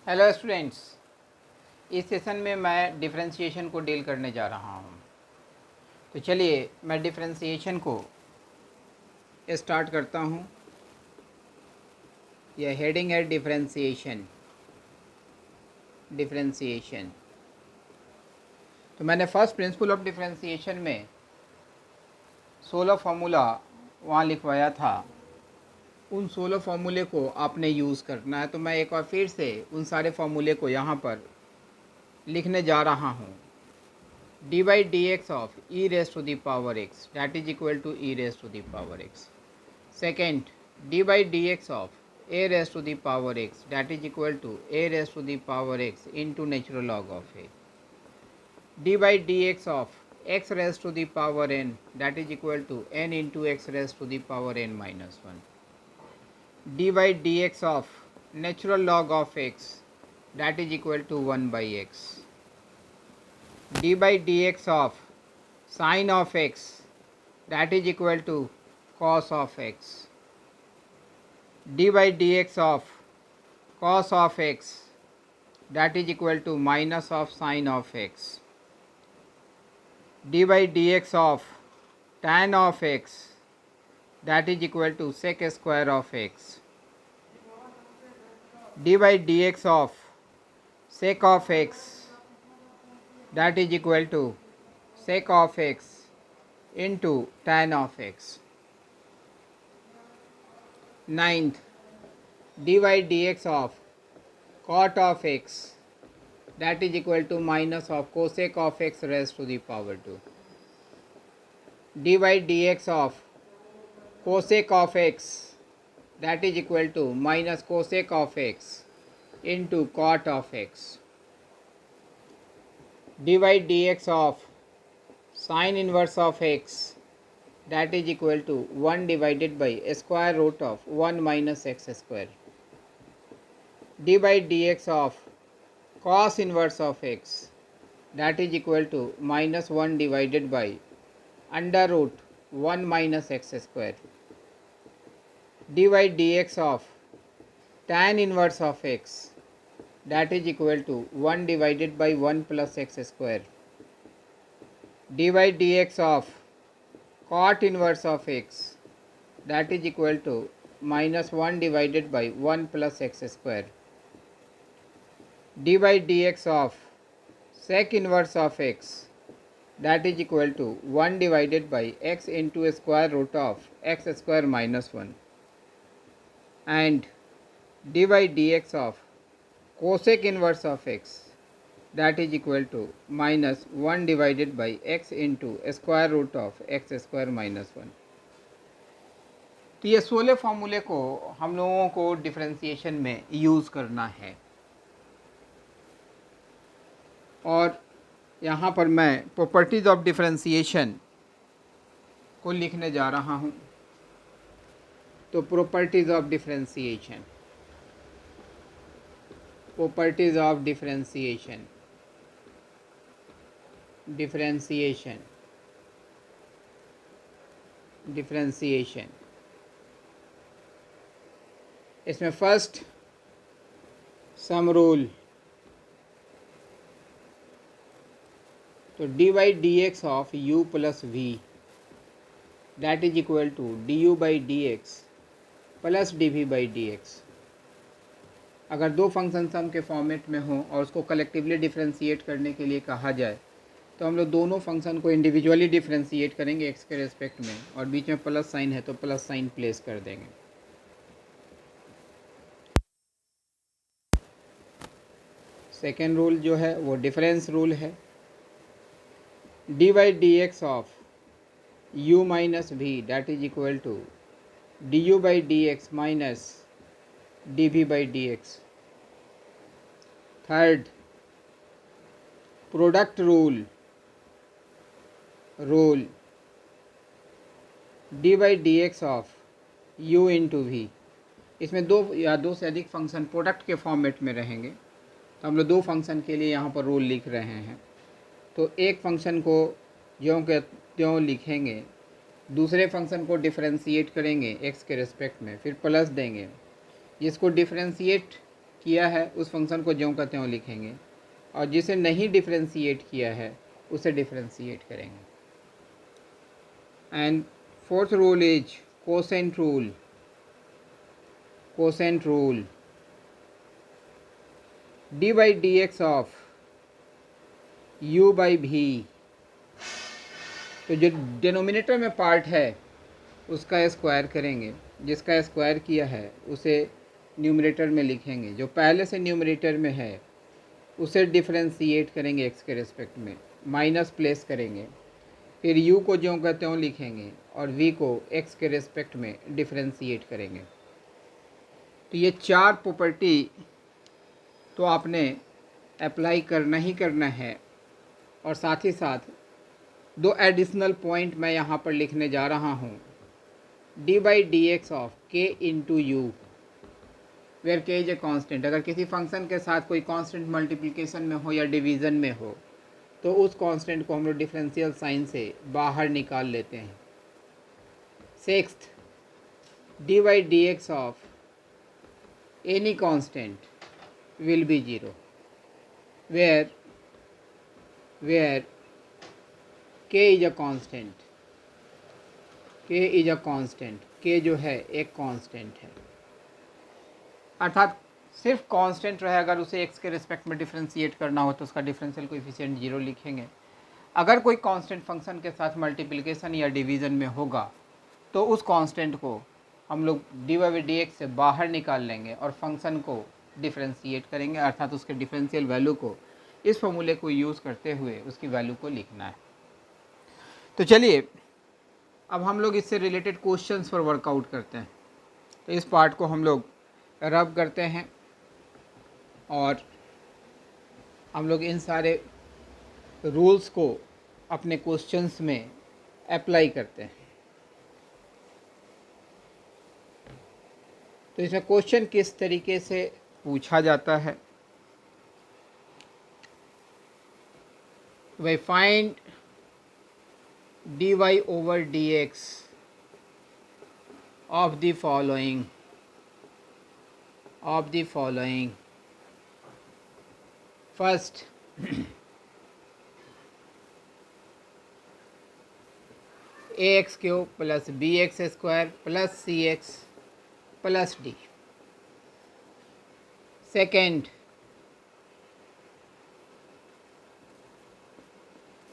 Hello students, इस session में मैं डिफरेंशिएशन को डील करने जा रहा हूँ। तो चलिए मैं डिफरेंशिएशन को स्टार्ट करता हूँ। यह हेडिंग है डिफरेंशिएशन। तो मैंने फर्स्ट प्रिंसिपल ऑफ डिफरेंशिएशन में 16 फार्मूला वहाँ लिखवाया था। उन 16 फार्मूले को आपने यूज़ करना है। तो मैं एक बार फिर से उन सारे फार्मूले को यहाँ पर लिखने जा रहा हूँ। dy dx of e raised to the power x, that is equal to e raised to the power x. Second, dy dx of a raised to the power x, that is equal to a raised to the power x into natural log of a. dy dx of x raised to the power n, that is equal to n into x raised to the power n minus 1. dy dx of natural log of x, that is equal to 1 by x. dy dx of sin of x, that is equal to cos of x. dy dx of cos of x, that is equal to minus of sin of x. dy dx of tan of x, that is equal to sec square of x. dy dx of sec of x, that is equal to sec of x into tan of x. Ninth, dy dx of cot of x, that is equal to minus of cosec of x raised to the power 2. dy dx of cosec of x, that is equal to minus cosec of x into cot of x. dy dx of sin inverse of x, that is equal to 1 divided by square root of 1 minus x square. dy dx of cos inverse of x, that is equal to minus 1 divided by under root 1 minus x square. dy dx of tan inverse of x, that is equal to 1 divided by 1 plus x square. dy dx of cot inverse of x, that is equal to minus 1 divided by 1 plus x square. dy dx of sec inverse of x, that is equal to 1 divided by x into square root of x square minus 1. And dy dx of cosec inverse of x, that is equal to minus 1 divided by x into square root of x square minus 1. तो ये 16 फार्मूले को हम लोगों को differentiation में use करना है। और यहाँ पर मैं प्रॉपर्टीज़ ऑफ डिफरेंशिएशन को लिखने जा रहा हूँ। तो properties of differentiation, properties of differentiation, differentiation, differentiation. इसमें फर्स्ट सम रूल, तो dy dx of u plus v, that is equal to du by dx plus dv by dx। अगर दो फंक्शन सम के फॉर्मेट में हो और उसको कलेक्टिवली डिफरेंशिएट करने के लिए कहा जाए तो हम लोग दोनों फंक्शन को इंडिविजुअली डिफरेंशिएट करेंगे x के रेस्पेक्ट में, और बीच में प्लस साइन है तो प्लस साइन प्लेस कर देंगे। सेकेंड रूल जो है वो डिफरेंस रूल है। dy dx of u minus V, that is equal to du by dx minus dv by dx। Third, product rule, rule dy dx of u into V. इसमें दो या दो से अधिक फंक्शन प्रोडक्ट के format में रहेंगे, तो हम लोग दो फंक्शन के लिए यहाँ पर रूल लिख रहे हैं। तो एक फंक्शन को ज्यों के त्यों लिखेंगे, दूसरे फंक्शन को डिफरेंशिएट करेंगे x के रिस्पेक्ट में, फिर प्लस देंगे। जिसको डिफरेंशिएट किया है उस फंक्शन को ज्यों का त्यों लिखेंगे, और जिसे नहीं डिफ्रेंशिएट किया है उसे डिफ्रेंशिएट करेंगे। And fourth rule is quotient rule. Quotient rule, D by D x of u by भी, तो जो डिनोमिनेटर में पार्ट है उसका स्क्वायर करेंगे, जिसका स्क्वायर किया है उसे न्यूमरेटर में लिखेंगे, जो पहले से न्यूमरेटर में है उसे डिफ्रेंशिएट करेंगे x के रिस्पेक्ट में, माइनस प्लेस करेंगे, फिर u को ज्यों का त्यों लिखेंगे और v को x के रिस्पेक्ट में डिफ्रेंशिएट करेंगे। तो ये चार प्रॉपर्टी तो आपने अप्लाई करना ही करना है, और साथ ही साथ दो एडिशनल पॉइंट मैं यहाँ पर लिखने जा रहा हूँ। D by D x of के इंटू यू वेयर के इज ए कांस्टेंट। अगर किसी फंक्शन के साथ कोई कांस्टेंट मल्टीप्लिकेशन में हो या डिवीज़न में हो तो उस कांस्टेंट को हम लोग डिफरेंशियल साइन से बाहर निकाल लेते हैं। Sixth, D by D x of any constant will be zero where k is a constant. k is a constant, k जो है एक कांस्टेंट है, अर्थात सिर्फ कांस्टेंट रहे, अगर उसे x के रिस्पेक्ट में डिफ्रेंशिएट करना हो तो उसका डिफरेंशियल कोएफिशिएंट जीरो लिखेंगे। अगर कोई कांस्टेंट फंक्शन के साथ मल्टीप्लिकेशन या डिवीज़न में होगा तो उस कांस्टेंट को हम लोग डी बाई डी एक्स से बाहर निकाल लेंगे और फंक्शन को डिफ्रेंशिएट करेंगे, अर्थात उसके डिफरेंशियल वैल्यू को इस फॉर्मूले को यूज़ करते हुए उसकी वैल्यू को लिखना है। तो चलिए अब हम लोग इससे रिलेटेड क्वेश्चंस पर वर्कआउट करते हैं। तो इस पार्ट को हम लोग रब करते हैं और हम लोग इन सारे रूल्स को अपने क्वेश्चंस में अप्लाई करते हैं। तो इसमें क्वेश्चन किस तरीके से पूछा जाता है, वे find dy over dx of the following first ax cube plus bx square plus cx plus d, second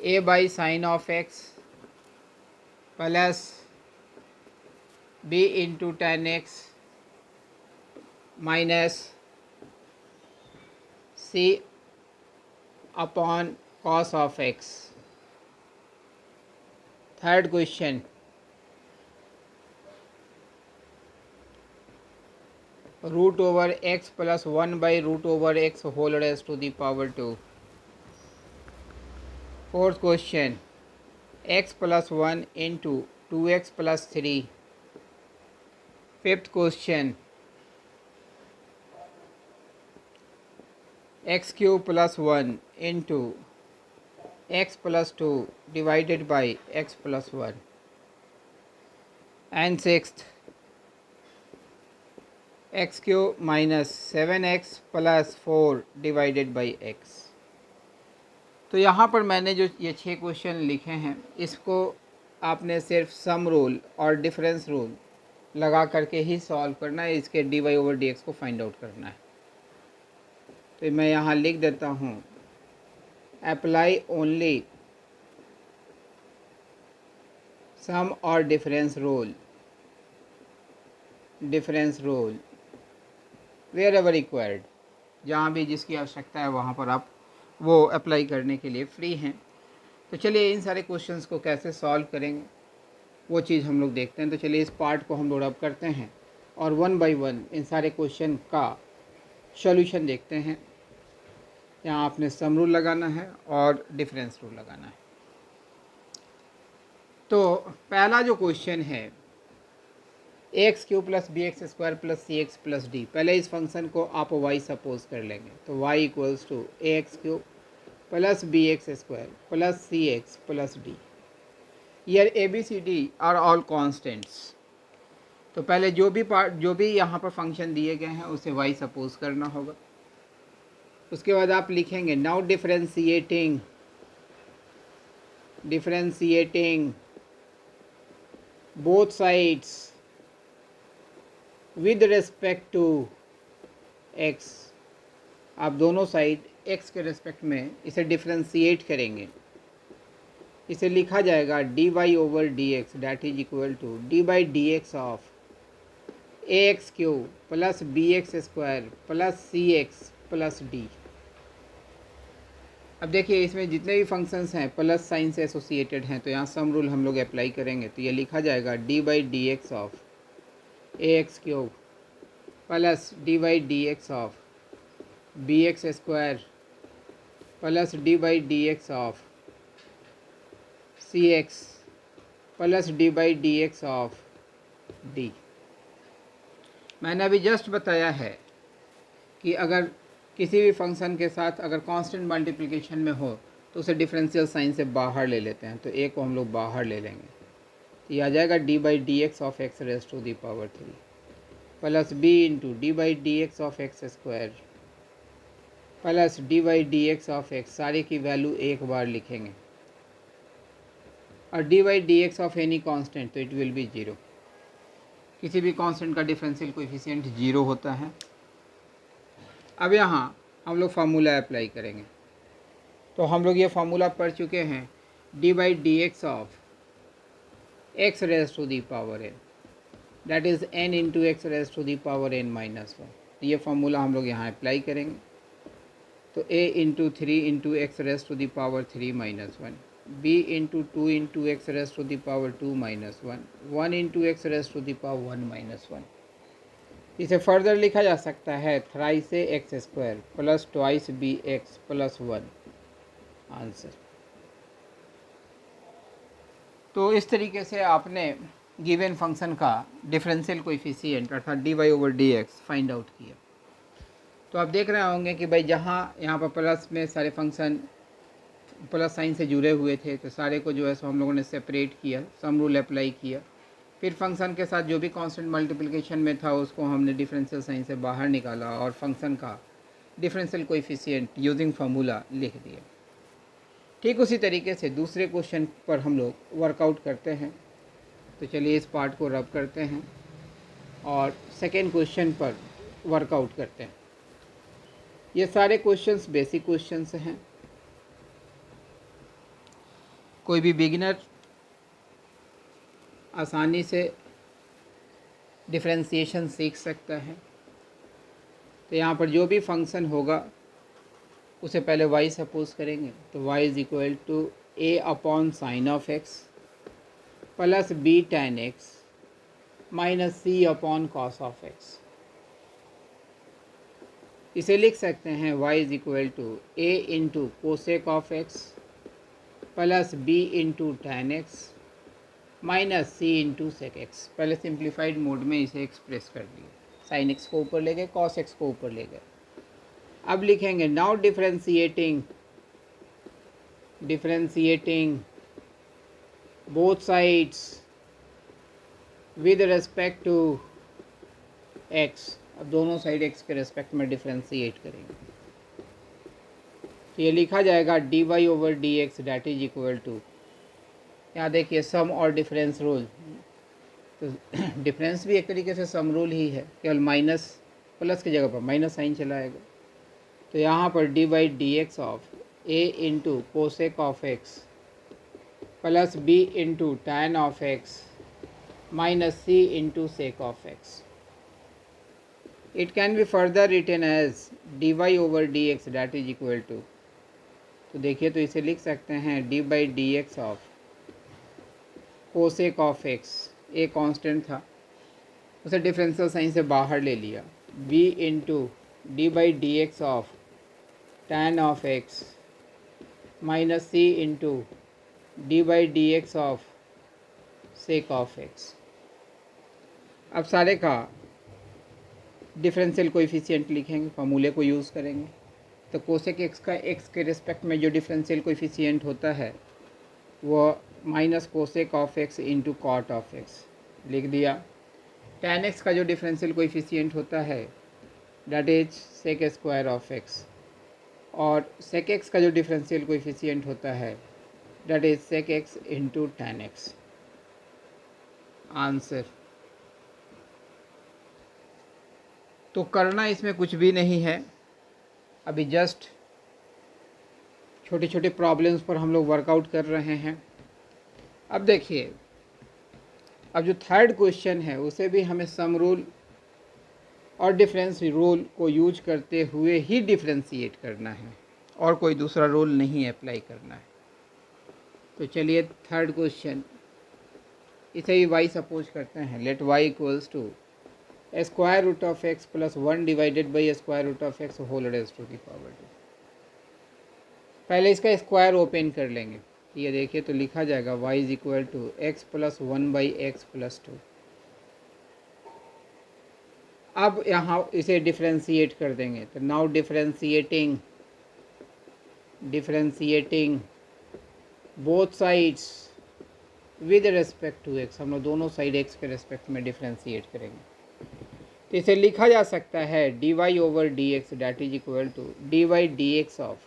a by sin of x plus b into tan X minus c upon cos of X. Third question, root over X plus one by root over X whole raise to the power two. Fourth question, x plus 1 into 2x plus 3. Fifth question, x cube plus 1 into x plus 2 divided by x plus 1. And sixth, x cube minus 7x plus 4 divided by x. तो यहाँ पर मैंने जो ये 6 question लिखे हैं इसको आपने सिर्फ सम रूल और डिफरेंस रूल लगा करके ही सॉल्व करना है, इसके D Y over D x को फाइंड आउट करना है। तो मैं यहाँ लिख देता हूँ, अप्लाई ओनली सम और difference rule wherever required, जहाँ भी जिसकी आवश्यकता है वहाँ पर आप वो अप्लाई करने के लिए फ्री हैं। तो चलिए इन सारे क्वेश्चंस को कैसे सॉल्व करेंगे वो चीज़ हम लोग देखते हैं। तो चलिए इस पार्ट को हम लोग अब करते हैं और वन बाय वन इन सारे क्वेश्चन का सॉल्यूशन देखते हैं। यहाँ आपने सम रूल लगाना है और डिफरेंस रूल लगाना है। तो पहला जो क्वेश्चन है, x cube plus B x square plus सी एक्स प्लस डी, पहले इस फंक्शन को आप वाई सपोज कर लेंगे। तो Y equals to A X cube plus B x square plus C x plus D. Here A B C D are all constants तो पहले जो भी यहाँ पर फंक्शन दिए गए हैं उसे y सपोज करना होगा। उसके बाद आप लिखेंगे now differentiating both sides with respect to x। आप दोनों साइड x के रिस्पेक्ट में इसे डिफरेंशिएट करेंगे। इसे लिखा जाएगा dy over D x that is equal to D by D x of A X cube plus B x square plus C x plus D. अब देखिए इसमें जितने भी फंक्शंस हैं प्लस साइन से एसोसिएटेड हैं, तो यहाँ सम रूल हम लोग अप्लाई करेंगे। तो ये लिखा जाएगा D by D x of A X cube plus D by D x of B x square plus D by D x of C x plus D by D x of D. मैंने अभी just बताया है कि अगर किसी भी function के साथ अगर कांस्टेंट मल्टीप्लिकेशन में हो तो उसे डिफरेंशियल साइन से बाहर ले लेते हैं। तो ए को हम लोग बाहर ले लेंगे, तो ये आ जाएगा D by D x of x raise to the power 3 plus b into d by D x of x square plus D by D x of x. सारे की वैल्यू एक बार लिखेंगे और d by D x of any constant, तो it will be 0। किसी भी constant का डिफरेंशियल कोएफिशिएंट 0 होता है। अब यहाँ हम लोग फार्मूला अप्लाई करेंगे। तो हम लोग ये फार्मूला पढ़ चुके हैं, d by D x of x raise to the power n that is n into x raise to the power n minus 1। तो ये फार्मूला हम लोग यहाँ अप्लाई करेंगे। तो a into 3 into x raise to the power 3 minus 1, b into 2 into x raise to the power 2 minus 1, 1 into x raise to the power 1 minus 1। इसे further लिखा जा सकता है thrice a x square plus twice b x plus 1 answer. तो इस तरीके से आपने गिवन फंक्शन का डिफरेंशियल कोएफिशिएंट अर्थात d Y over D x find out किया। तो आप देख रहे होंगे कि भाई जहाँ यहाँ पर प्लस में सारे फंक्शन प्लस साइन से जुड़े हुए थे, तो सारे को जो है सो हम लोगों ने सेपरेट किया, सम रूल अप्लाई किया। फिर फंक्शन के साथ जो भी कांस्टेंट मल्टीप्लिकेशन में था उसको हमने डिफरेंशियल साइन से बाहर निकाला और फंक्शन का डिफरेंशियल कोएफिशिएंट यूजिंग फार्मूला लिख दिया। ठीक उसी तरीके से दूसरे क्वेश्चन पर हम लोग वर्कआउट करते हैं। तो चलिए इस पार्ट को रब करते हैं और सेकेंड क्वेश्चन पर वर्कआउट करते हैं। ये सारे क्वेश्चंस बेसिक क्वेश्चंस हैं। कोई भी बिगिनर आसानी से डिफरेंशिएशन सीख सकता है। तो यहाँ पर जो भी फंक्शन होगा उसे पहले y सपोज करेंगे। तो y is equal to a upon sine of x plus b tan x minus c upon cos of x। इसे लिख सकते हैं y is equal to a into cosec of x plus b into tan x minus c into sec x. पहले simplified mode में इसे express कर दिए, sign x को ऊपर ले गए, कॉस एक्स को ऊपर ले गए। अब लिखेंगे now differentiating both sides with respect to x. अब दोनों साइड एक्स के रिस्पेक्ट में डिफरेंशिएट करेंगे। तो ये लिखा जाएगा d Y over D x that is equal to, यहाँ देखिए सम और डिफरेंस रूल। तो डिफरेंस भी एक तरीके से सम रूल ही है, केवल माइनस प्लस की जगह पर माइनस साइन चला आएगा। तो यहाँ पर d by D x of a into cosec of x plus b into tan of x minus c into sec of x. It can be further written as d Y over D x that is equal to, तो देखिए तो इसे लिख सकते हैं d by D x of cosec of x, a constant था उसे differential sign से बाहर ले लिया, b into d by D x of tan of x minus c into d by D x of sec of x. अब सारे का differential coefficient लिखेंगे, फार्मूले को यूज़ करेंगे। तो कोसेक एक्स का एक्स के रिस्पेक्ट में जो डिफरेंशियल कोएफिशिएंट होता है वो minus cosec of x into cot of x लिख दिया। tan x का जो डिफरेंशियल कोएफिशिएंट होता है that is sec square of x, और सेक x का जो डिफरेंशियल कोएफिशिएंट होता है that is sec x into tan x। Answer. तो करना इसमें कुछ भी नहीं है, अभी जस्ट छोटे छोटे प्रॉब्लम्स पर हम लोग वर्कआउट कर रहे हैं। अब देखिए, अब जो थर्ड क्वेश्चन है उसे भी हमें सम रूल और डिफरेंस रूल को यूज करते हुए ही डिफ्रेंशिएट करना है, और कोई दूसरा रूल नहीं अप्लाई करना है। तो चलिए थर्ड क्वेश्चन, इसे भी y सपोज करते हैं। Let y equals to square root of x plus 1 divided by square root of x whole raise to the power 2। पहले इसका स्क्वायर ओपन कर लेंगे, ये देखिए तो लिखा जाएगा y is equal to x plus 1 by x plus 2। अब यहाँ इसे डिफ्रेंशिएट कर देंगे, तो now differentiating both sides with respect to x, हम लोग दोनों साइड x के रेस्पेक्ट में डिफ्रेंशिएट करेंगे। तो इसे लिखा जा सकता है dy over D x that is equal to d y d x of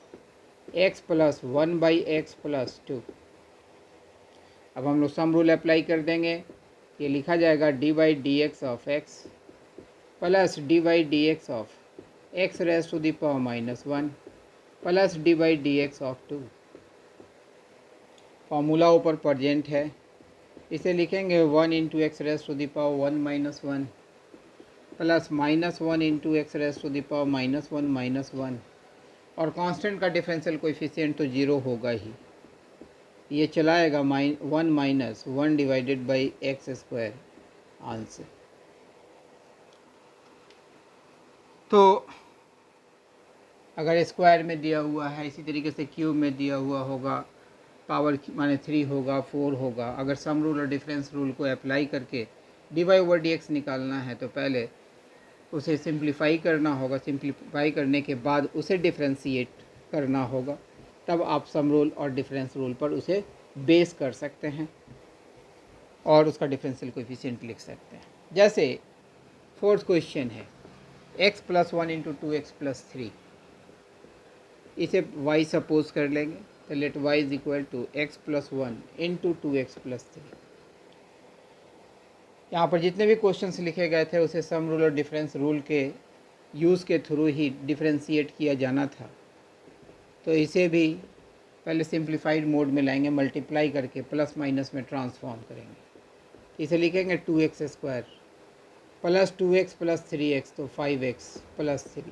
x plus 1 by x plus 2। अब हम लोग सम रूल अप्लाई कर देंगे, ये लिखा जाएगा d y d x of x plus d y d x of x raise to the power minus 1 plus d y d x of 2। Formula ऊपर present है, इसे लिखेंगे 1 into x raise to the power 1 minus 1 plus minus 1 into x raise to the power minus 1, और constant का differential coefficient तो zero होगा ही, ये चलाएगा 1 minus 1 divided by x square. Answer. तो अगर स्क्वायर में दिया हुआ है, इसी तरीके से क्यूब में दिया हुआ होगा, पावर माने 3 होगा, 4 होगा। अगर सम रूल और डिफरेंस रूल को अप्लाई करके d Y over D x निकालना है तो पहले उसे सिंप्लीफाई करना होगा, सिंप्लीफाई करने के बाद उसे डिफ्रेंशिएट करना होगा, तब आप सम रूल और डिफरेंस रूल पर उसे बेस कर सकते हैं और उसका डिफरेंशियल कोएफिशिएंट लिख सकते हैं। जैसे फोर्थ क्वेश्चन है x plus 1 into 2x plus 3, इसे y सपोज कर लेंगे, तो let y is equal to x plus 1 into 2x plus 3। यहाँ पर जितने भी क्वेश्चंस लिखे गए थे उसे सम रूल और डिफरेंस रूल के यूज़ के थ्रू ही डिफरेंशिएट किया जाना था। तो इसे भी पहले सिंप्लीफाइड मोड में लाएंगे, मल्टीप्लाई करके प्लस माइनस में ट्रांसफॉर्म करेंगे। इसे लिखेंगे 2x square plus 2x plus 3x, तो 5x plus 3।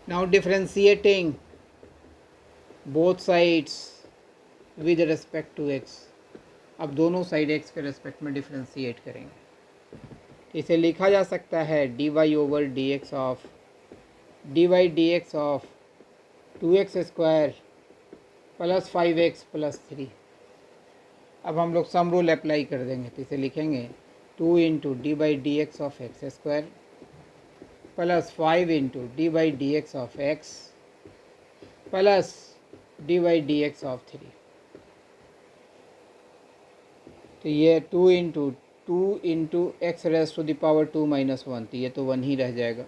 Now differentiating both sides with respect to x, अब दोनों साइड x के रेस्पेक्ट में डिफरेंशिएट करेंगे। इसे लिखा जा सकता है d Y over D x of 2x square plus 5x plus 3। अब हम लोग सम रूल अप्लाई कर देंगे, तो इसे लिखेंगे 2 into d by D x of x square plus 5 into d by D x of x plus D by D x of 3। तो ये 2 into x raise to the power 2 minus 1, तो ये तो 1 ही रह जाएगा,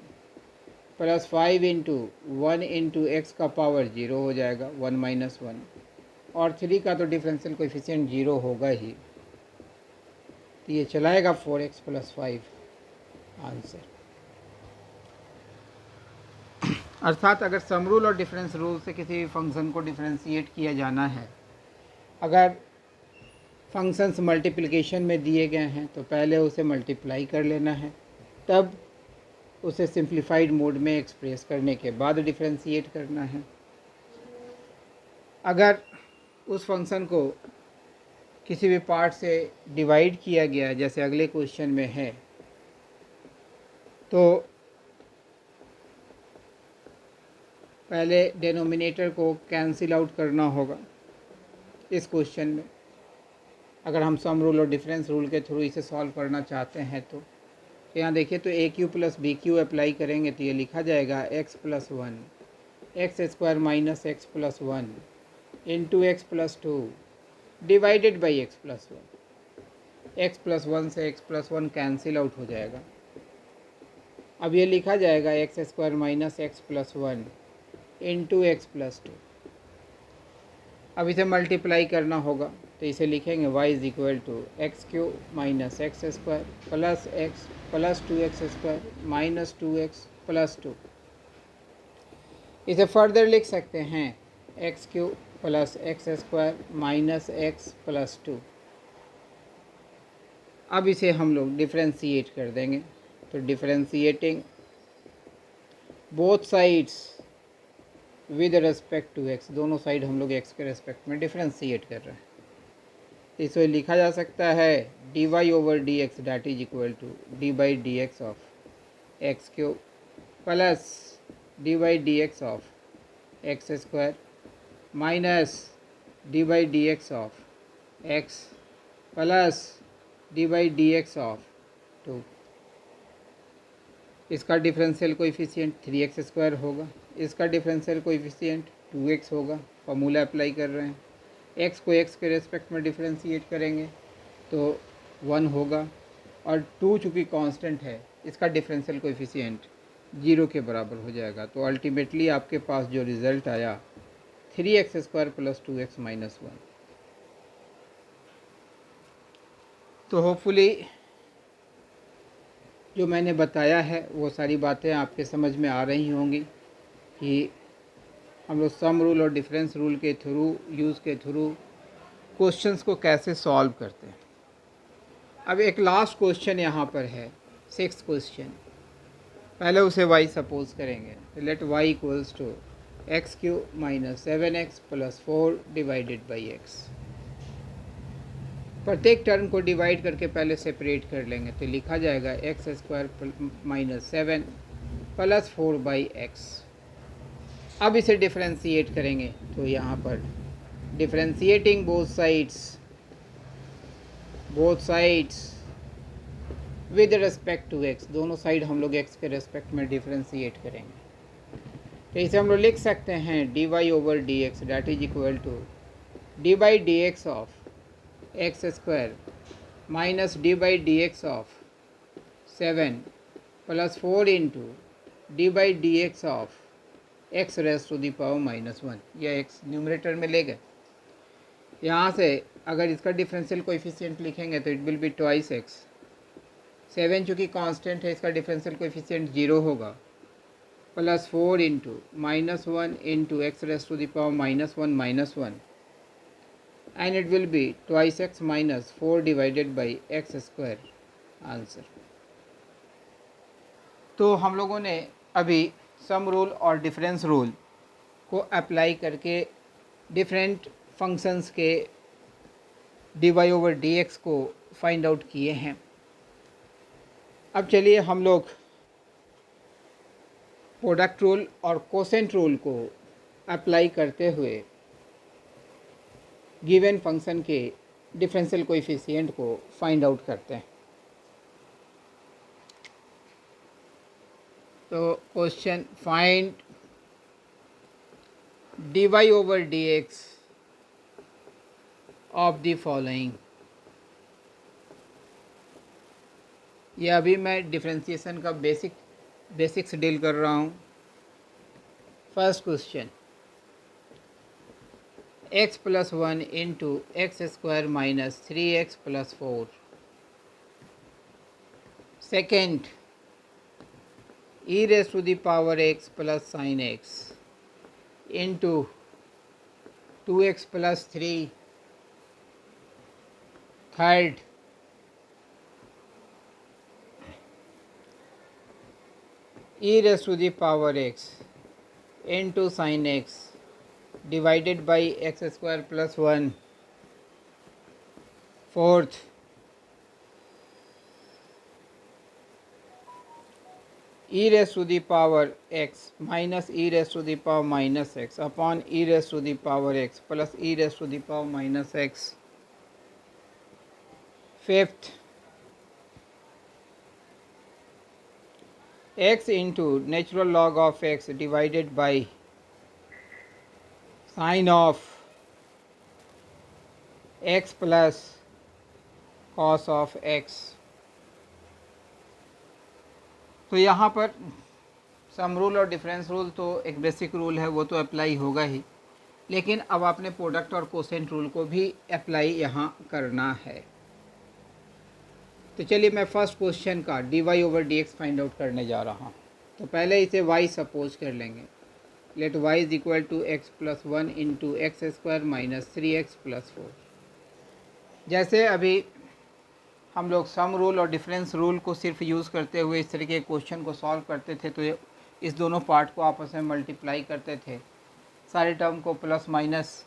प्लस 5 इंटू 1 इंटू एक्स का power 0 हो जाएगा, 1 माइनस 1, और 3 का तो डिफरेंशियल कोएफिशिएंट 0 होगा ही, तो ये चलाएगा 4x प्लस 5। आंसर। अर्थात अगर सम रूल और डिफरेंस रूल से किसी भी फंक्शन को डिफरेंशिएट किया जाना है, अगर फंक्शंस मल्टीप्लिकेशन में दिए गए हैं तो पहले उसे मल्टीप्लाई कर लेना है, तब उसे सिंप्लीफाइड मोड में एक्सप्रेस करने के बाद डिफरेंशिएट करना है। अगर उस फंक्शन को किसी भी पार्ट से डिवाइड किया गया, जैसे अगले क्वेश्चन में है, तो पहले डिनोमिनेटर को कैंसिल आउट करना होगा इस क्वेश्चन में। अगर हम सम रूल और डिफरेंस रूल के थ्रू इसे सॉल्व करना चाहते हैं तो यहाँ देखिए, तो a q plus b q apply करेंगे, तो ये लिखा जाएगा x plus 1 x square minus x plus 1 into x plus 2 divided by x plus 1। x plus one से x plus one cancel out हो जाएगा। अब ये लिखा जाएगा x square minus x plus one into x plus two. अब इसे multiply करना होगा तो इसे लिखेंगे y is equal to x cube minus x square plus x plus two x square minus two x plus two. इसे further लिख सकते हैं x cube plus x square minus x plus two. अब इसे हम लोग डिफ्रेंशिएट कर देंगे तो differentiating both sides with respect to x, दोनों साइड हम लोग एक्स के रेस्पेक्ट में डिफ्रेंशिएट कर रहे हैं। तो इसे लिखा जा सकता है d Y over D x that is equal to D by D x of x cube plus D by D x of x square minus d by D x of x plus D by D x of two. इसका differential coefficient 3x square होगा, इसका differential coefficient 2x होगा। Formula apply कर रहे हैं, x को x के respect में डिफरेंशिएट करेंगे तो 1 होगा और 2 चूँकि कांस्टेंट है इसका डिफरेंशियल कोएफिशिएंट 0 के बराबर हो जाएगा। तो अल्टीमेटली आपके पास जो रिज़ल्ट आया 3x square plus 2x minus 1। तो होपफुली जो मैंने बताया है वो सारी बातें आपके समझ में आ रही होंगी कि हम लोग सम रूल और डिफरेंस रूल के थ्रू यूज़ के थ्रू क्वेश्चंस को कैसे सॉल्व करते हैं। अब एक लास्ट क्वेश्चन यहाँ पर है, 6th क्वेश्चन। पहले उसे y सपोज करेंगे तो let y equals to x cube minus 7x plus 4 divided by x. प्रत्येक टर्म को डिवाइड करके पहले सेपरेट कर लेंगे तो लिखा जाएगा x square minus 7 plus 4 by x. अब इसे डिफरेंशिएट करेंगे तो यहाँ पर differentiating both sides with respect to x, दोनों साइड हम लोग एक्स के रेस्पेक्ट में डिफरेंशिएट करेंगे। तो इसे हम लोग लिख सकते हैं d Y over D x that is equal to D by D x of x square minus d by D x of 7 plus 4 into d by D x of x raise to the power minus 1। यह x numerator में ले गए। यहाँ से अगर इसका differential coefficient लिखेंगे तो it will be twice x. 7 चूँकि कांस्टेंट है इसका डिफरेंशियल कोएफिशिएंट 0 होगा plus 4 into minus 1 into x raise to the power minus 1 and it will be twice x minus 4 divided by x square answer. तो हम लोगों ने अभी सम रूल और डिफरेंस रूल को अप्लाई करके डिफरेंट फंक्शंस के d Y over D x को फाइंड आउट किए हैं। अब चलिए हम लोग प्रोडक्ट रूल और कोसेंट रूल को अप्लाई करते हुए गिवन फंक्शन के डिफरेंशियल कोएफिशिएंट को फाइंड आउट करते हैं। तो question find d Y over D x of the following. यह अभी मैं डिफरेंशिएशन का बेसिक्स डील कर रहा हूँ। First question x plus 1 into x square minus 3x plus 4। Second e raise to the power x plus sine x into 2x plus 3। Third e raise to the power x into sine x divided by x square plus 1। fourth e raised to the power x minus e raised to the power minus x upon e raised to the power x plus e raised to the power minus x। fifth x into natural log of x divided by sin of x plus cos of x. तो यहाँ पर सम rule और difference rule तो एक basic rule है, वो तो apply होगा ही, लेकिन अब आपने प्रोडक्ट और कोसेंट रूल को भी अप्लाई यहाँ करना है। तो चलिए मैं फर्स्ट क्वेश्चन का dy over dx find out करने जा रहा हूँ। तो पहले इसे y सपोज कर लेंगे। Let y is equal to x plus one into x square minus 3x plus 4। जैसे अभी हम लोग सम रूल और डिफरेंस रूल को सिर्फ यूज़ करते हुए इस तरीके के क्वेश्चन को सॉल्व करते थे, तो इस दोनों पार्ट को आपस में मल्टीप्लाई करते थे, सारे टर्म को प्लस माइनस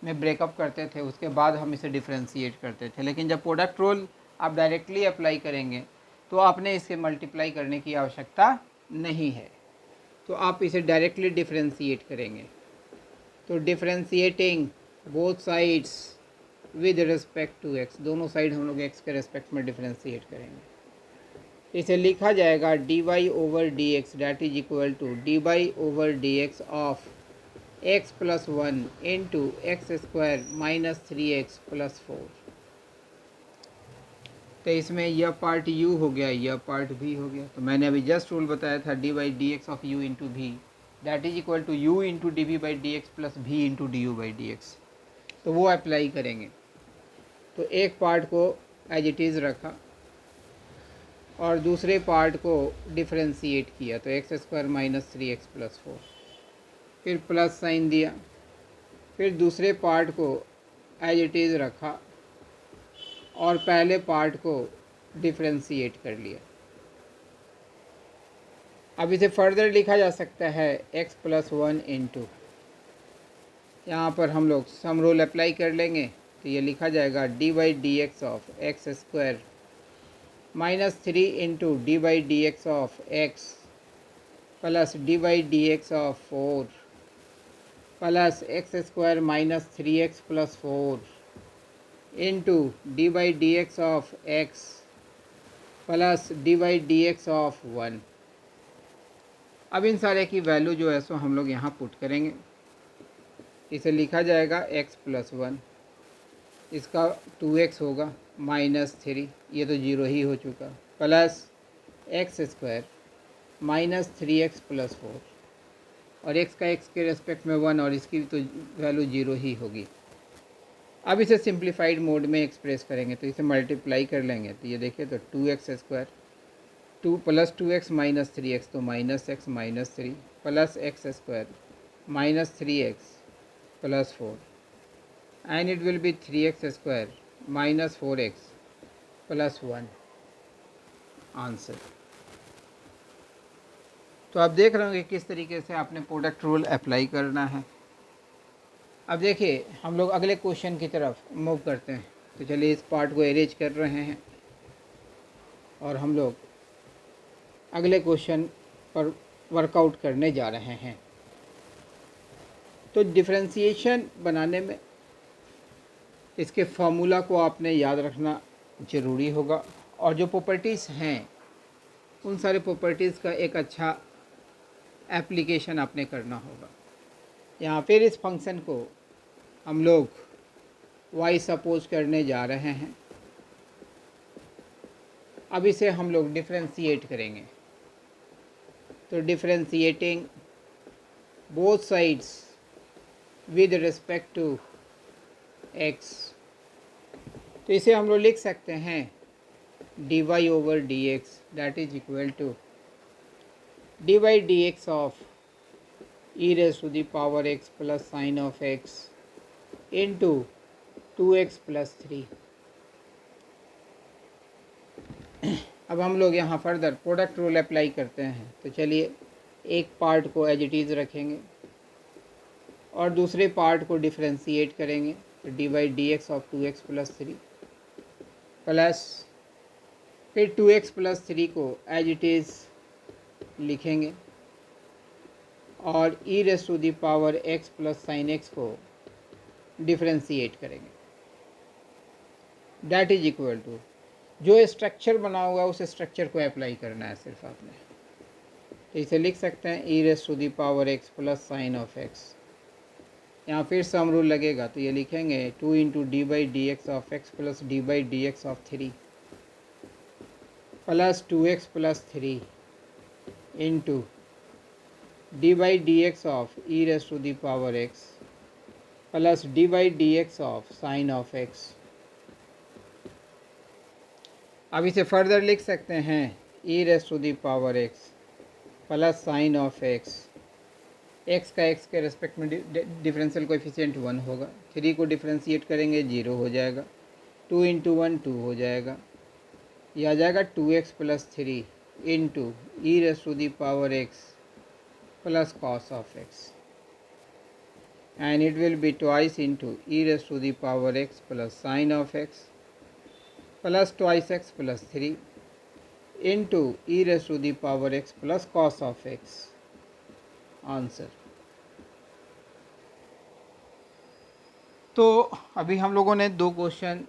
में ब्रेकअप करते थे, उसके बाद हम इसे डिफ्रेंशिएट करते थे। लेकिन जब प्रोडक्ट रूल आप डायरेक्टली अप्लाई करेंगे तो आपने इसे मल्टीप्लाई करने की आवश्यकता नहीं है, तो आप इसे डायरेक्टली डिफ्रेंशिएट करेंगे। तो differentiating both sides with respect to x, दोनों साइड हम लोग एक्स के रिस्पेक्ट में डिफ्रेंशिएट करेंगे। इसे लिखा जाएगा dy over D x that is equal to dy over D x of x plus one into x square minus 3x plus 4। तो इसमें यह पार्ट u हो गया, यह पार्ट v हो गया। तो मैंने अभी जस्ट रूल बताया था dy by D x of u into v that is equal to u into d v by D x plus v into d u by D x, तो वो apply करेंगे। तो एक पार्ट को as it is रखा और दूसरे part को डिफ्रेंशिएट किया, तो x square minus 3x plus 4, फिर प्लस साइन दिया, फिर दूसरे पार्ट को एज इट इज़ रखा और पहले पार्ट को डिफ्रेंशिएट कर लिया। अब इसे फर्दर लिखा जा सकता है x प्लस वन इंटू, यहाँ पर हम लोग सम रूल अप्लाई कर लेंगे, तो ये लिखा जाएगा D by D x of x square minus 3 into d by D x of x plus D by D x of 4 plus x square minus 3x plus 4 into d by D x of x plus D by D x of 1। अब इन सारे की value जो है सो हम लोग यहाँ put करेंगे। इसे लिखा जाएगा x प्लस वन, इसका 2x होगा माइनस 3, ये तो जीरो ही हो चुका, plus x square minus 3x plus 4, और x का x के रेस्पेक्ट में 1 और इसकी तो वैल्यू जीरो ही होगी। अब इसे सिंप्लीफाइड मोड में एक्सप्रेस करेंगे, तो इसे मल्टीप्लाई कर लेंगे, तो ये देखिए तो 2x square 2 plus 2x minus 3x, तो minus x minus 3 plus x square minus 3x plus 4 and it will B 3x square minus 4x plus 1 answer. तो आप देख रहे होंगे किस तरीके से आपने प्रोडक्ट रूल अप्लाई करना है। अब देखिए हम लोग अगले क्वेश्चन की तरफ मूव करते हैं। तो चलिए इस पार्ट को अरेंज कर रहे हैं और हम लोग अगले क्वेश्चन पर वर्कआउट करने जा रहे हैं। तो डिफरेंशिएशन बनाने में इसके फार्मूला को आपने याद रखना ज़रूरी होगा, और जो प्रॉपर्टीज़ हैं उन सारे प्रॉपर्टीज़ का एक अच्छा एप्लीकेशन आपने करना होगा। यहाँ फिर इस फंक्शन को हम लोग y सपोज करने जा रहे हैं। अब इसे हम लोग डिफरेंशिएट करेंगे, तो differentiating both sides with respect to x, तो इसे हम लोग लिख सकते हैं dy over D x that is equal to D by D x of e raise to the power x plus sine of x into 2x plus 3। अब हम लोग यहाँ फर्दर प्रोडक्ट रूल अप्लाई करते हैं। तो चलिए एक पार्ट को एज इट इज़ रखेंगे और दूसरे पार्ट को डिफरेंशिएट करेंगे, तो d by D x of 2x plus 3 plus फिर 2x प्लस 3 को एज इट इज़ लिखेंगे और e raise to the power x plus sine x को डिफरेंशिएट करेंगे, डैट इज इक्वल टू जो स्ट्रक्चर बना हुआ उस स्ट्रक्चर को अप्लाई करना है सिर्फ आपने। तो इसे लिख सकते हैं e raise to the power x plus sine of x यहाँ फिर सम रूल लगेगा, तो ये लिखेंगे 2 into d by D x of x plus D by D x of 3 plus 2x plus 3 into d by D x of e raise to the power x plus D by D x of sine of x. अब इसे further लिख सकते हैं e raise to the power x plus sine of x. X का x के respect में differential coefficient 1 होगा, 3 को डिफ्रेंशिएट करेंगे 0 हो जाएगा, 2 इंटू 1 2 हो जाएगा, यह आ जाएगा 2x plus 3 into e raise to the power x plus cos of x, and it will be twice into e raised to the power x plus sin of x plus twice x plus 3 into e raised to the power x plus cos of x। Answer. तो अभी हम लोगों ने दो question,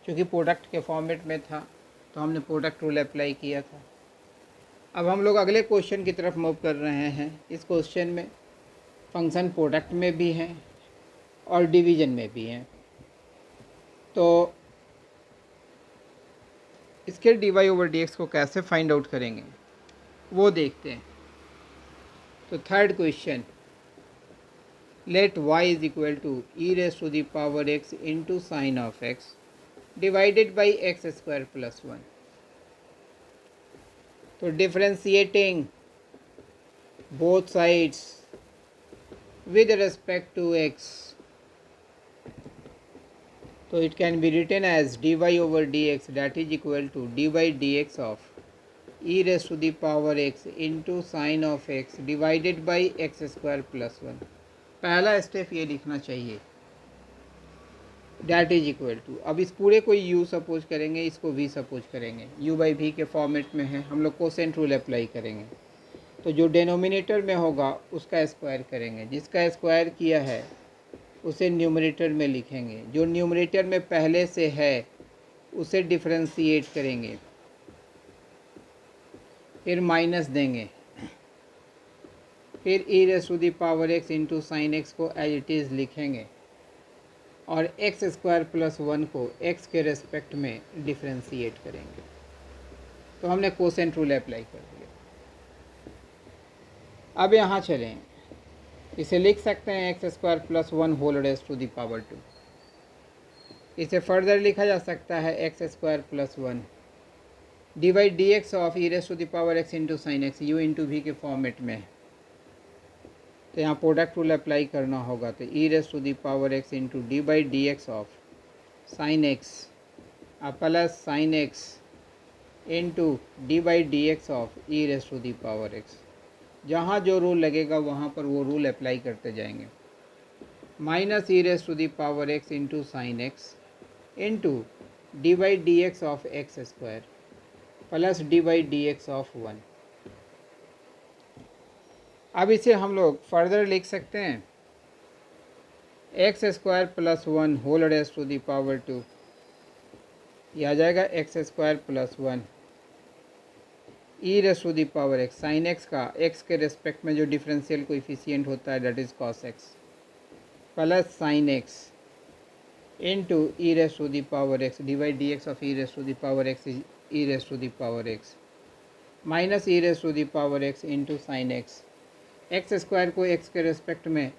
चूँकि product के format में था तो हमने प्रोडक्ट रूल अप्लाई किया था। अब हम लोग अगले क्वेश्चन की तरफ मूव कर रहे हैं। इस क्वेश्चन में फंक्शन प्रोडक्ट में भी हैं और डिवीज़न में भी हैं, तो इसके dy ओवर dx को कैसे फाइंड आउट करेंगे वो देखते हैं। तो third question, let y is equal to e raise to the power x into sine of x divided by x square plus 1। तो differentiating both sides with respect to x, so it can be written as dy over dx that is equal to dy dx of e raised to the power x into sin of x divided by x square plus 1। पहला step ये लिखना चाहिए that is equal to, अब इस पूरे को u suppose करेंगे, इसको v सपोज करेंगे, u बाई v के फॉर्मेट में है, हम लोग कोसेंट रूल अप्लाई करेंगे। तो जो डेनोमिनेटर में होगा उसका स्क्वायर करेंगे, जिसका स्क्वायर किया है उसे न्यूमरेटर में लिखेंगे, जो न्यूमरेटर में पहले से है उसे डिफरेंशिएट करेंगे, फिर माइनस देंगे, फिर e raise to the power x into sine x को एज इट इज़ लिखेंगे और एक्स स्क्वायर प्लस 1 को एक्स के रेस्पेक्ट में डिफरेंशिएट करेंगे। तो हमने कोसेंट रूल अप्लाई कर दिया। अब यहाँ चलें, इसे लिख सकते हैं x square plus 1 whole raise to the power 2। इसे फर्दर लिखा जा सकता है x square plus 1 d by D x of e raise to the power x into sine x, u into v के फॉर्मेट में। तो यहाँ प्रोडक्ट रूल अप्लाई करना होगा, तो e raise to the power x into d by D x of sine x plus sine x into d by D x of e raise to the power x. जहाँ जो rule लगेगा वहाँ पर वो rule apply करते जाएंगे। Minus e raise to the power x into sine x into d by D x of x square plus D by D x of 1। अब इसे हम लोग फर्दर लिख सकते हैं x square plus 1 whole raise to the power 2, यह आ जाएगा x square plus 1 e raise to the power x, sine x का एक्स के रेस्पेक्ट में जो डिफरेंशियल कोएफिशिएंट होता है that is cos x, plus sine x into e raise to the power x d by D x of e raise to the power x is e raise to the power x minus e raise to the power x into sine x. X square को x के respect में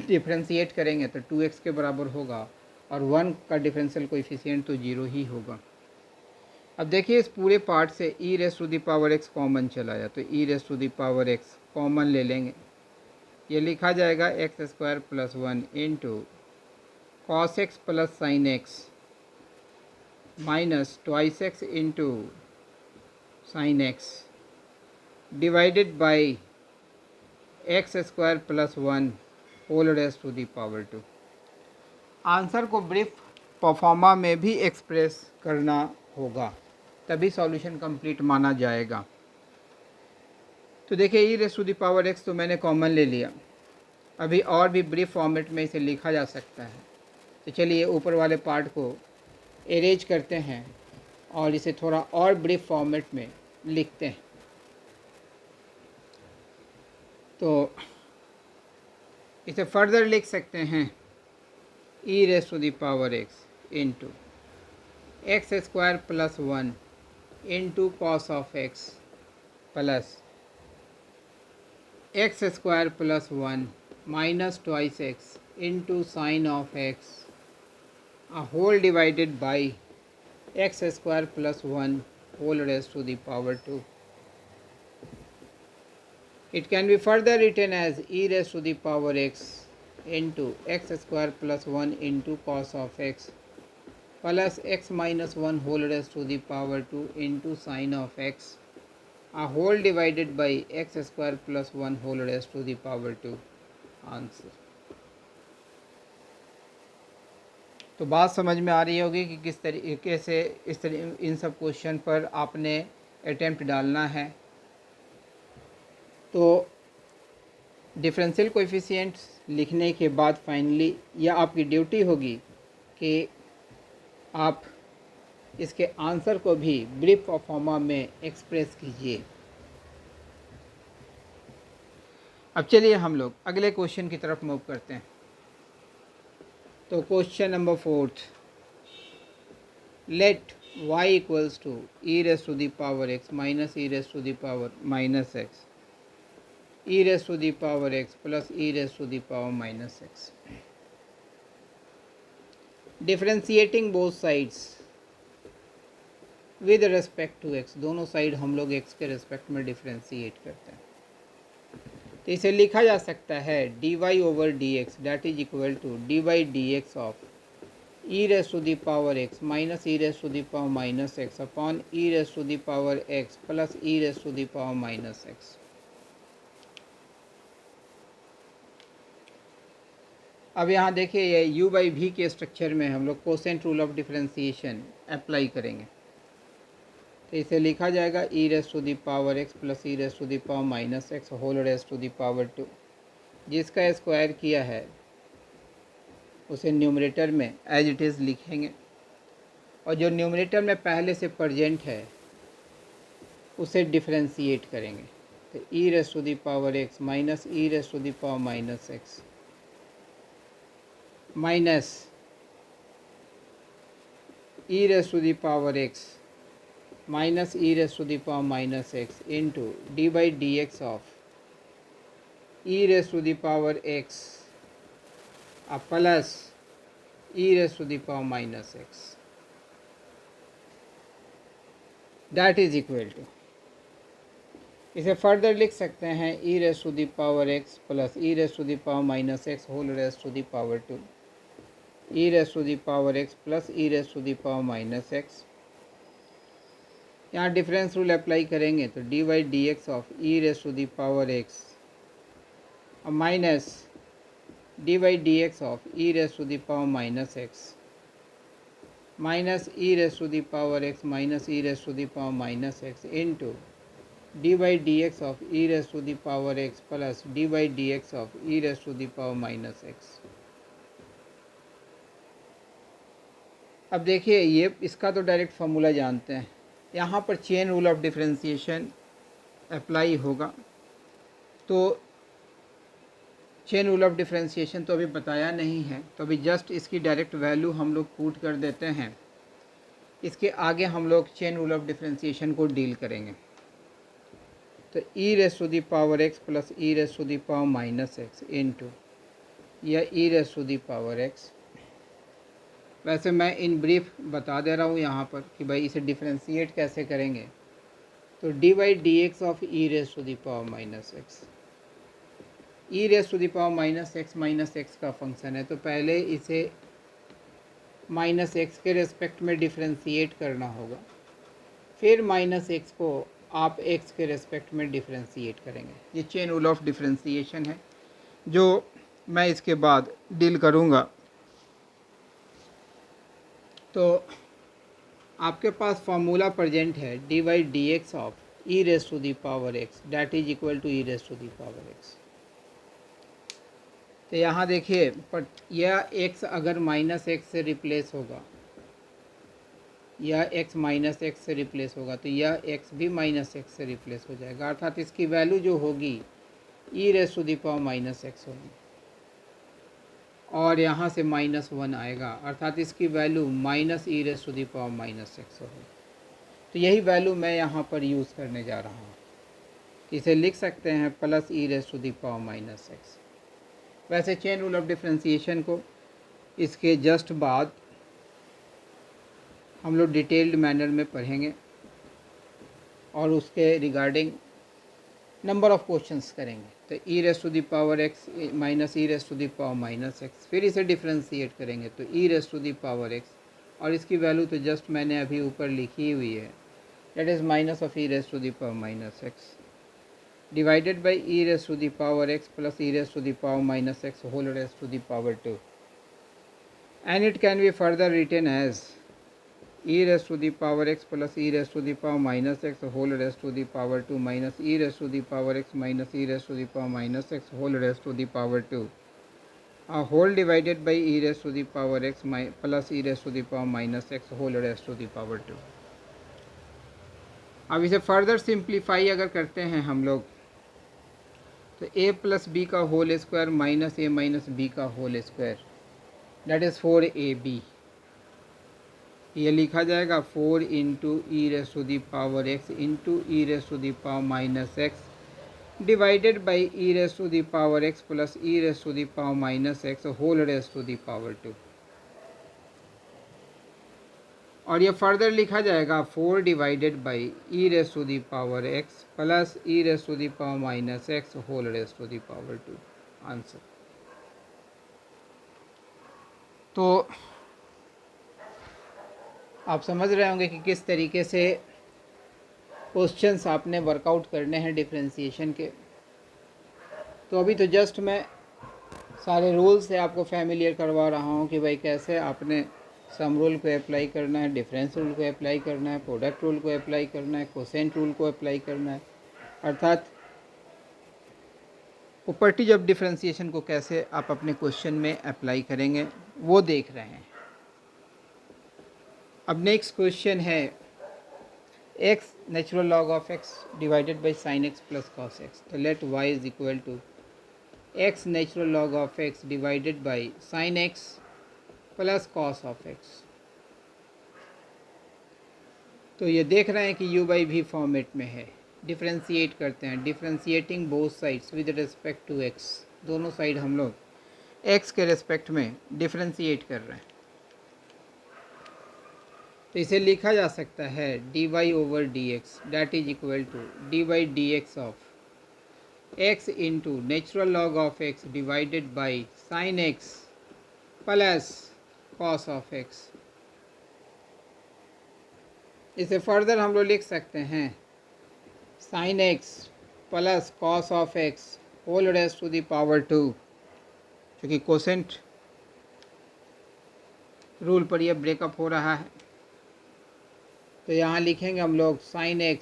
differentiate करेंगे तो 2x के बराबर होगा और 1 का डिफरेंशियल कोएफिशिएंट तो 0 ही होगा। अब देखिए इस पूरे पार्ट से e raise to the power x common चला जाए, तो e raise to the power x common ले लेंगे, ये लिखा जाएगा x square plus 1 into cos x plus sine x minus twice x into sine x divided by x square plus 1 whole raise to the power 2। Answer को brief proforma में भी express करना होगा, तभी सॉल्यूशन कंप्लीट माना जाएगा। तो देखिए e raise to the power x तो मैंने कॉमन ले लिया, अभी और भी ब्रीफ फॉर्मेट में इसे लिखा जा सकता है। तो चलिए ऊपर वाले पार्ट को एरेज करते हैं और इसे थोड़ा और ब्रीफ फॉर्मेट में लिखते हैं। तो इसे फर्दर लिख सकते हैं e raise to the power x into x square plus 1 into cos of x plus x square plus 1 minus twice x into sine of x a whole divided by x square plus 1 whole raised to the power 2. It can be further written as e raised to the power x into x square plus 1 into cos of x plus x minus 1 whole raised to the power 2 into sin of x a whole divided by x square plus 1 whole raised to the power 2. Answer. तो बात समझ में आ रही होगी कि किस तरीके से इन सब क्वेश्चन पर आपने अटेम्प्ट डालना है। तो डिफरेंशियल कोएफिशिएंट्स लिखने के बाद फाइनली यह आपकी ड्यूटी होगी कि आप इसके आंसर को भी ब्रीफ फॉर्मा में एक्सप्रेस कीजिए। अब चलिए हम लोग अगले क्वेश्चन की तरफ मूव करते हैं। तो question number 4, let y equals to e raise to the power x minus e raise to the power minus x e raise to the power x plus e raise to the power minus x. Differentiating both sides with respect to x, दोनों side हम लोग x के respect में differentiate करते हैं। तो इसे लिखा जा सकता है dy over dx that is equal to dy dx of e raise to the power x minus e raise to the power minus x upon e raise to the power x plus e raise to the power minus x. अब यहाँ देखिए ये u by v के structure में हम लोग quotient rule of differentiation apply करेंगे। तो इसे लिखा जाएगा e raise to the power x plus e raise to the power minus x whole raise to the power 2, जिसका स्क्वायर किया है उसे न्यूमरेटर में एज इट इज़ लिखेंगे और जो न्यूमरेटर में पहले से प्रेजेंट है उसे डिफरेंशिएट करेंगे। तो e raise to the power x minus e raise to the power minus x minus e raise to the power x minus e raise to the power minus x into d by D x of e raise to the power x plus e raise to the power minus x that is equal to, इसे further लिख सकते हैं e raise to the power x plus e raise to the power minus x whole raise to the power 2 e raise to the power x plus e raise to the power minus x. यहाँ difference rule apply करेंगे तो d by D x of e raise to the power x minus d by D x of e raise to the power minus x minus e raise to the power x minus e raise to the power minus x into d by D x of e raise to the power x plus D by D x of e raise to the power minus x. अब देखिए ये इसका तो direct formula जानते हैं, यहाँ पर chain rule of differentiation apply होगा। तो चेन रूल ऑफ डिफरेंशिएशन तो अभी बताया नहीं है, तो अभी जस्ट इसकी डायरेक्ट वैल्यू हम लोग पुट कर देते हैं। इसके आगे हम लोग चेन रूल ऑफ डिफरेंशिएशन को डील करेंगे। तो e raise to the power x plus e raise to the power minus x into या e raise to the power x। वैसे मैं इन ब्रीफ बता दे रहा हूँ यहाँ पर कि भाई इसे डिफरेंशिएट कैसे करेंगे। तो d by D x of e raise to the power minus x, e raise to the power minus x का फंक्शन है, तो पहले इसे माइनस एक्स के रेस्पेक्ट में डिफरेंशिएट करना होगा, फिर माइनस एक्स को आप एक्स के रेस्पेक्ट में डिफरेंशिएट करेंगे। ये चेन रूल ऑफ डिफरेंशिएशन है जो मैं इसके बाद डील करूँगा। तो आपके पास फार्मूला प्रेजेंट है d by D x of e raise to the power x that is equal to e raise to the power x. तो यहाँ देखिए पर यह x अगर माइनस एक्स से रिप्लेस होगा, यह x माइनस एक्स से रिप्लेस होगा, तो यह x भी माइनस एक्स से रिप्लेस हो जाएगा, अर्थात इसकी वैल्यू जो होगी e raise to the power minus x होगी। और यहाँ से -1 आएगा, अर्थात इसकी वैल्यू -e⁻⁻x होगी। तो यही वैल्यू मैं यहाँ पर यूज़ करने जा रहा हूँ। इसे लिख सकते हैं +e⁻⁻x। वैसे चेन रूल ऑफ डिफरेंशिएशन को इसके जस्ट बाद हम लोग डिटेल्ड मैनर में पढ़ेंगे और उसके रिगार्डिंग नंबर ऑफ क्वेश्चंस करेंगे। तो e⁻x -e⁻⁻x, फिर इसे डिफ्रेंशिएट करेंगे तो e⁻x, और इसकी वैल्यू तो जस्ट मैंने अभी ऊपर लिखी हुई है, that is -e⁻⁻x divided by e⁻x plus e⁻⁻x whole raise to the power 2, and it can be further written as e⁻x plus e⁻⁻x whole raised to the power 2 minus e⁻x minus e⁻⁻x whole raised to the power 2, a whole divided by e⁻x plus e⁻⁻x whole raised to the power 2। अब इसे further simplify अगर करते हैं हम लोग तो a plus b का whole square minus a minus b का whole square, that is 4ab। ये लिखा जाएगा 4 into e⁻x into e⁻⁻x divided by e⁻x plus e⁻⁻x whole raise to the power 2, और ये फर्दर लिखा जाएगा 4 divided by e⁻x plus e⁻⁻x whole raise to the power 2, answer. तो आप समझ रहे होंगे कि किस तरीके से क्वेश्चंस आपने वर्कआउट करने हैं डिफरेंशिएशन के। तो अभी तो जस्ट मैं सारे रूल से आपको फैमिलियर करवा रहा हूँ कि भाई कैसे आपने सम रूल को अप्लाई करना है, डिफरेंस रूल को अप्लाई करना है, प्रोडक्ट रूल को अप्लाई करना है, कोसेंट रूल को अप्लाई करना है, अर्थात प्रॉपर्टीज ऑफ डिफरेंशिएशन को कैसे आप अपने क्वेश्चन में अप्लाई करेंगे वो देख रहे हैं। अब नेक्स्ट क्वेश्चन है x natural log of x divided by sine x plus cos x। तो let y is equal to x natural log of x divided by sine x plus cos of x। तो ये देख रहे हैं कि u by v format में है। Differentiate करते हैं, differentiating both sides with respect to x। दोनों साइड हम लोग x के रिस्पेक्ट में डिफ्रेंशिएट कर रहे हैं। तो इसे लिखा जा सकता है dy over dx that is equal to dy dx of x into natural log of x divided by sine x plus cos of x। इसे फर्दर हम लोग लिख सकते हैं sine x plus cos of x whole raise to the power 2, क्योंकि quotient rule पर यह breakup हो रहा है। तो यहाँ लिखेंगे हम लोग sine x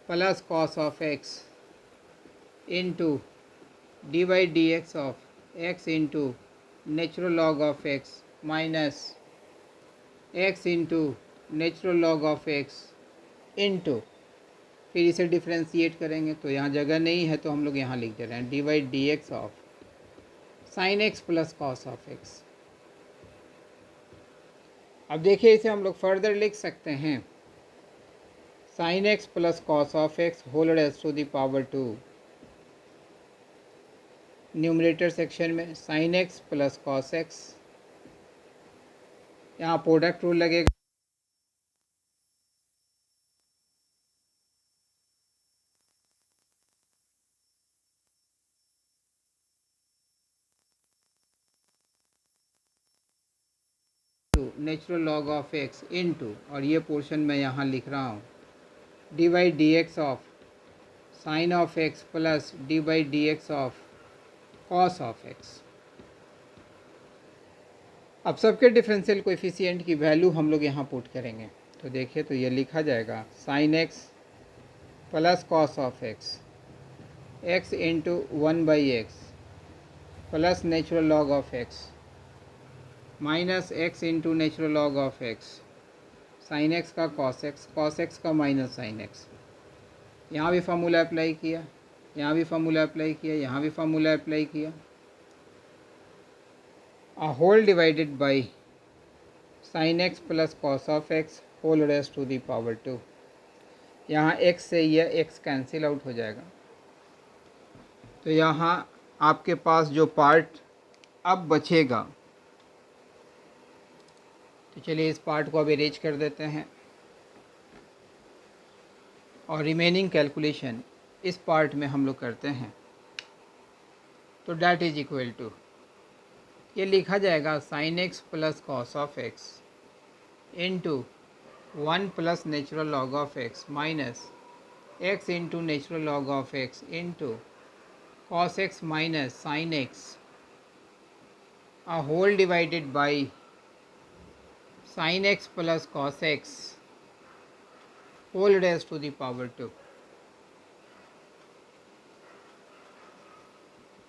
plus cos of x into d by D x of x into natural log of x minus x into natural log of x into, फिर इसे डिफ्रेंशिएट करेंगे तो यहाँ जगह नहीं है तो हम लोग यहाँ लिख दे रहे हैं d by D x of sign x plus cos of x। अब देखिए इसे हम लोग फर्दर लिख सकते हैं sine x plus cos of x whole raise to the power 2। Numerator section में sine x plus cos x, यहाँ प्रोडक्ट रूल लगेगा natural log of x into, और ये पोर्शन मैं यहाँ लिख रहा हूँ d by D x of sine of x plus D by D x of cos of x। अब सबके डिफरेंशियल कोएफिशिएंट की वैल्यू हम लोग यहाँ पुट करेंगे। तो देखिए तो ये लिखा जाएगा sine x plus cos of x into 1/x plus natural log of x minus x into natural log of x sine x का कॉस x का माइनस साइन x। यहाँ भी फार्मूला अप्लाई किया, यहाँ भी फार्मूला अप्लाई किया, यहाँ भी फार्मूला अप्लाई किया। Uh whole divided by sine x plus cos of x whole raise to the power 2। यहाँ x से यह x कैंसिल आउट हो जाएगा, तो यहाँ आपके पास जो पार्ट अब बचेगा, तो चलिए इस पार्ट को अब इरेज कर देते हैं और रिमेनिंग कैलकुलेशन इस पार्ट में हम लोग करते हैं। तो डैट इज इक्वल टू, ये लिखा जाएगा sine x plus cos of x into 1 plus natural log of x minus x into natural log of x into cos x minus sine x uh whole divided by sine x plus cos x whole raise to the power 2।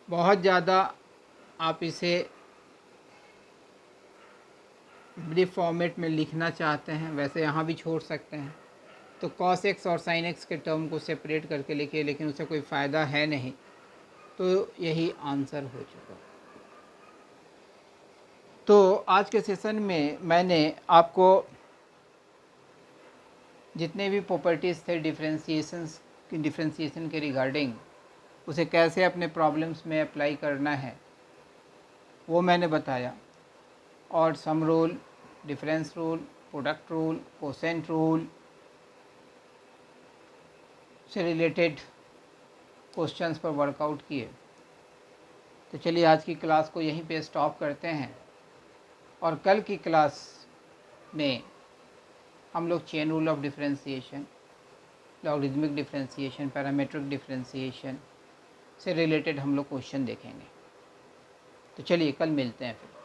बहुत ज़्यादा आप इसे brief format में लिखना चाहते हैं, वैसे यहाँ भी छोड़ सकते हैं, तो कॉस एक्स और साइन एक्स के टर्म को सेपरेट करके लिखिए, लेकिन उससे कोई फ़ायदा है नहीं, तो यही आंसर हो चुका। तो आज के सेशन में मैंने आपको जितने भी प्रॉपर्टीज़ थे डिफरेंशिएशन के रिगार्डिंग, उसे कैसे अपने प्रॉब्लम्स में अप्लाई करना है वो मैंने बताया, और sum rule, difference rule, product rule, quotient rule से रिलेटेड क्वेश्चंस पर वर्कआउट किए। तो चलिए आज की क्लास को यहीं पे स्टॉप करते हैं, और कल की क्लास में हम लोग chain rule of differentiation, logarithmic differentiation, parametric differentiation से रिलेटेड हम लोग क्वेश्चन देखेंगे। तो चलिए कल मिलते हैं फिर।